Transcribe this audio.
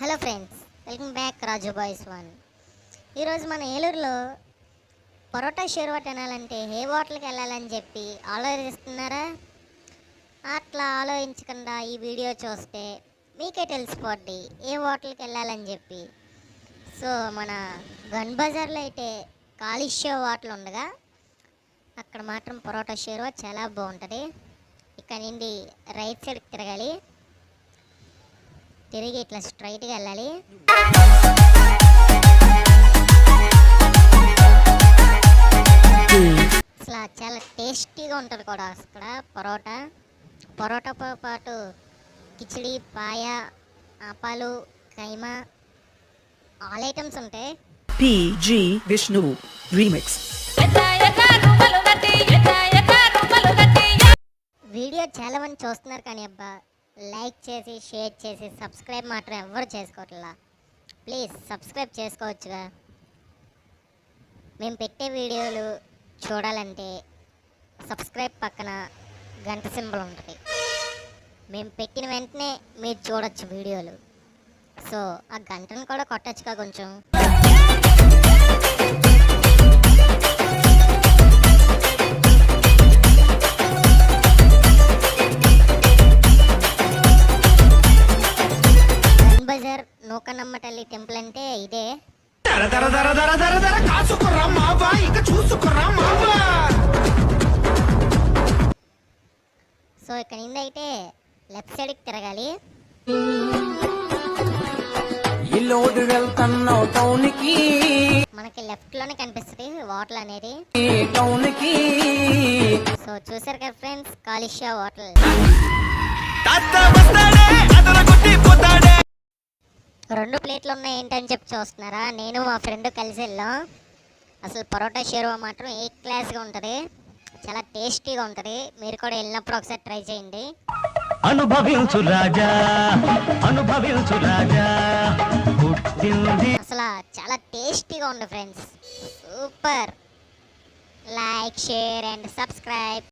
Hello friends, welcome back రాజు boys one. ఈరోజు మన ఏలూరులో పరోటా షేర్వా తినాలంటే ఏ హోటల్కి వెళ్ళాలని చెప్పి ఆలోచిస్తున్నారా? అట్లా ఆలోచించకుండా ఈ వీడియో చూస్తే మీకే తెలిసిపోద్ది ఏ హోటల్కి వెళ్ళాలని చెప్పి. సో మన గన్ బజార్లో అయితే కాళిషో హోటల్ ఉండగా అక్కడ మాత్రం పరోటా షేర్వా చాలా బాగుంటుంది. ఇక్కడ నుండి రైట్ సైడ్కి తిరగాలి, తిరిగి ఇట్లా స్ట్రైట్గా వెళ్ళాలి. అసలు చాలా టేస్టీగా ఉంటుంది కూడా అక్కడ పరోటాతో పాటు కిచిడి, పాయ, ఆపాలు, కైమా ఆల్ ఐటమ్స్ ఉంటాయి. PG Vishnu Remix. వీడియో చాలా మంది చూస్తున్నారు కానీ అబ్బా లైక్ చేసి షేర్ చేసి సబ్స్క్రైబ్ మాత్రం ఎవరు చేసుకోవట్లా. Please subscribe చేసుకోవచ్చుగా. మేము పెట్టే వీడియోలు చూడాలంటే సబ్స్క్రైబ్ పక్కన గంట సింబల్ ఉంటుంది. మేము పెట్టిన వెంటనే మీరు చూడొచ్చు వీడియోలు. సో ఆ గంటను కూడా కొట్టచ్చుగా కొంచెం. బజార్ నూకనమ్మ తల్లి టెంపుల్ అంటే ఇదే. సో ఇక్కడ నుండి అయితే లెఫ్ట్ సైడ్కి తిరగాలి. మనకి లెఫ్ట్ లోనే కనిపిస్తుంది హోటల్ అనేది. సో చూసారు కదా ఫ్రెండ్స్, కాళిషా హోటల్. రెండు ప్లేట్లు ఉన్నాయి ఏంటని చెప్పి చూస్తున్నారా? నేను మా ఫ్రెండ్ కలిసి వెళ్ళాం. అసలు పరోటా షేర్వా మాత్రం ఏ క్లాస్గా ఉంటుంది, చాలా టేస్టీగా ఉంటుంది. మీరు కూడా వెళ్ళినప్పుడు ఒకసారి ట్రై చేయండి. అసలు చాలా టేస్టీగా ఉంది friends, super. Like, share and subscribe.